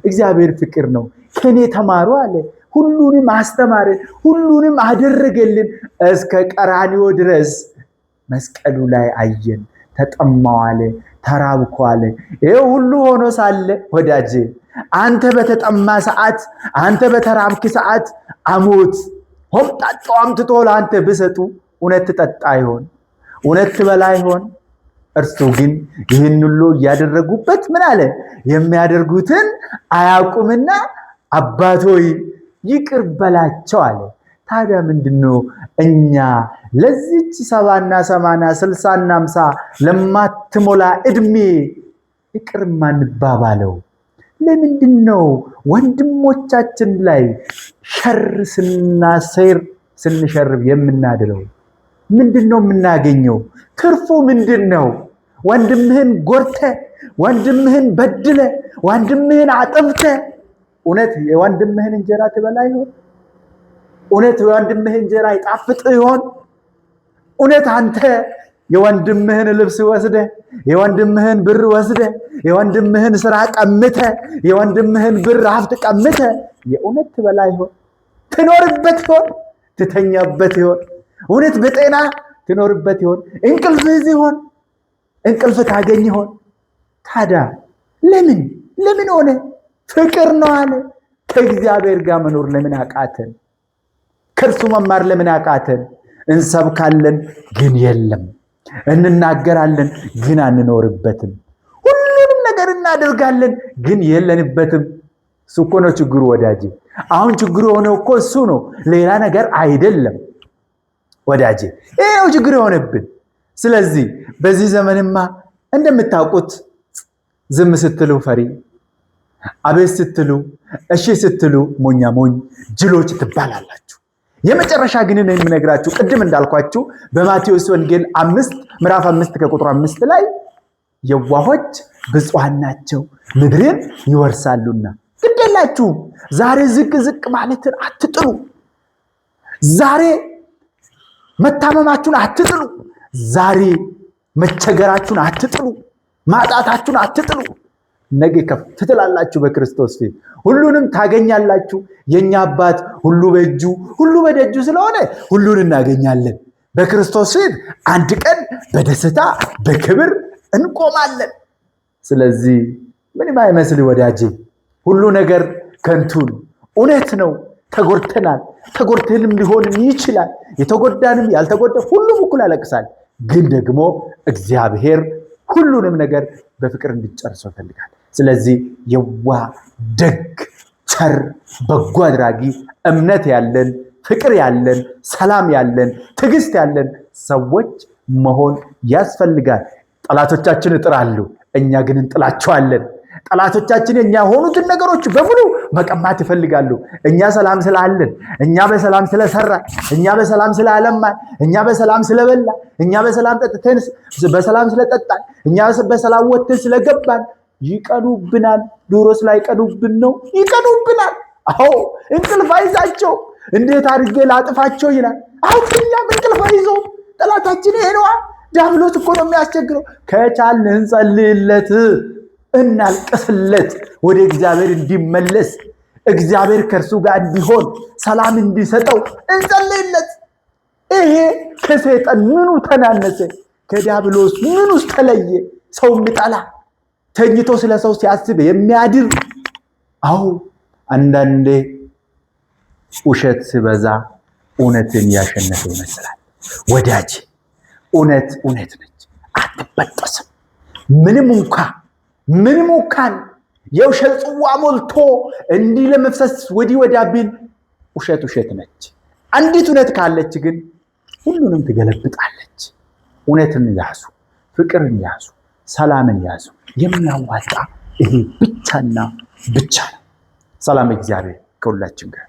እግዚአብሔር ፍቅር ነው። ከኔ ተማሩ አለ። ሁሉንም አስተማረ፣ ሁሉንም አደረገልን እስከ ቀራንዮ ድረስ መስቀሉ ላይ አየን። ተጠማው አለ፣ ተራብኩ አለ። ይሄ ሁሉ ሆኖ ሳለ ወዳጄ አንተ በተጠማ ሰዓት፣ አንተ በተራብክ ሰዓት አሞት ሆምጣጤው አምጥቶ ለአንተ ብሰጡ እውነት ትጠጣ ይሆን? እውነት ትበላ ይሆን? እርሱ ግን ይህን ሁሉ እያደረጉበት ምን አለ? የሚያደርጉትን አያውቁምና አባት ሆይ ይቅር በላቸው አለ። ታዲያ ምንድነው እኛ ለዚች 70ና 80 60ና 50 ለማትሞላ እድሜ ይቅር ማንባባለው? ለምንድነው ወንድሞቻችን ላይ ሸር ስንሸርብ የምናድረው? ምንድነው የምናገኘው? ትርፉ ምንድነው? ወንድምህን ጎርተ፣ ወንድምህን በድለ፣ ወንድምህን አጥፍተ እውነት የወንድምህን እንጀራ ትበላ ይሆን? እውነት የወንድምህን እንጀራ ይጣፍጥ ይሆን? እውነት አንተ የወንድምህን ልብስ ወስደ፣ የወንድምህን ብር ወስደ፣ የወንድምህን ስራ ቀምተ፣ የወንድምህን ብር ሀብት ቀምተ የእውነት ትበላ ይሆን? ትኖርበት ይሆን? ትተኛበት ይሆን? እውነት በጤና ትኖርበት ይሆን? እንቅልፍህ ይሆን? እንቅልፍ ታገኝ ይሆን? ታዲያ ለምን ሆነ? ፍቅር ነው አለ። ከእግዚአብሔር ጋር መኖር ለምን አቃተን? ከእርሱ መማር ለምን አቃተን? እንሰብካለን ግን የለም፣ እንናገራለን ግን አንኖርበትም፣ ሁሉንም ነገር እናደርጋለን ግን የለንበትም። እሱ እኮ ነው ችግሩ ወዳጄ። አሁን ችግሩ የሆነው እኮ እሱ ነው፣ ሌላ ነገር አይደለም ወዳጄ። ይሄው ችግር የሆነብን። ስለዚህ በዚህ ዘመንማ እንደምታውቁት ዝም ስትሉ ፈሪ፣ አቤት ስትሉ እሺ ስትሉ ሞኛ ሞኝ ጅሎች ትባላላችሁ። የመጨረሻ ግን ነው የምነግራችሁ፣ ቅድም እንዳልኳችሁ በማቴዎስ ወንጌል ምዕራፍ 5 ከቁጥር 5 ላይ የዋሆች ብፁዓን ናቸው ምድርን ይወርሳሉና። ግዴላችሁ ዛሬ ዝቅ ማለትን አትጥሉ። ዛሬ መታመማችሁን አትጥሉ። ዛሬ መቸገራችሁን አትጥሉ። ማጣታችሁን አትጥሉ። ነገ ከፍ ትላላችሁ በክርስቶስ ፊት፣ ሁሉንም ታገኛላችሁ። የኛ አባት ሁሉ በእጁ ሁሉ በደጁ ስለሆነ ሁሉን እናገኛለን። በክርስቶስ ፊት አንድ ቀን በደስታ በክብር እንቆማለን። ስለዚህ ምንም አይመስል ወዳጄ፣ ሁሉ ነገር ከንቱ ነው። እውነት ነው፣ ተጎድተናል። ተጎድተንም ሊሆንም ይችላል። የተጎዳንም ያልተጎዳ ሁሉም እኩል ያለቅሳል። ግን ደግሞ እግዚአብሔር ሁሉንም ነገር በፍቅር እንዲጨርሰው ይፈልጋል። ስለዚህ የዋህ ደግ ቸር በጎ አድራጊ እምነት ያለን ፍቅር ያለን ሰላም ያለን ትዕግስት ያለን ሰዎች መሆን ያስፈልጋል። ጠላቶቻችን ይጥራሉ፣ እኛ ግን እንጥላቸዋለን። ጠላቶቻችን የኛ የሆኑትን ነገሮች በሙሉ መቀማት ይፈልጋሉ። እኛ ሰላም ስላለን፣ እኛ በሰላም ስለሰራን፣ እኛ በሰላም ስላለማን፣ እኛ በሰላም ስለበላ፣ እኛ በሰላም ጠጥተን በሰላም ስለጠጣን፣ እኛ በሰላም ወጥተን ስለገባን ይቀኑብናል። ድሮስ ላይ ቀኑብን ነው፣ ይቀኑብናል። አዎ እንቅልፍ አይዛቸው፣ እንዴት አድርጌ ላጥፋቸው ይላል። አሁን እኛም እንቅልፍ አይዘው። ጠላታችን ይሄ ነዋ። ዲያብሎስ እኮ ነው የሚያስቸግረው። ከቻልን እንጸልይለት፣ እናልቅስለት፣ ወደ እግዚአብሔር እንዲመለስ፣ እግዚአብሔር ከእርሱ ጋር እንዲሆን፣ ሰላም እንዲሰጠው እንጸልይለት። ይሄ ከሰይጣን ምኑ ተናነሰ? ከዲያብሎስ ምኑስ ተለየ? ሰው የሚጠላ ተኝቶ ስለ ሰው ሲያስብ የሚያድር። አዎ አንዳንዴ ውሸት ሲበዛ እውነትን ያሸነፈ ይመስላል። ወዳጅ እውነት ነች፣ አትበጠስም። ምንም እንኳን የውሸት ጽዋ ሞልቶ እንዲህ ለመፍሰስ ወዲህ ወዲያ ቢል ውሸት ነች። አንዲት እውነት ካለች ግን ሁሉንም ትገለብጣለች። እውነትን ያዙ፣ ፍቅርን ያዙ፣ ሰላምን ያዙ። የሚያዋጣ ይሄ ብቻና ብቻ ነው። ሰላም እግዚአብሔር ከሁላችን ጋር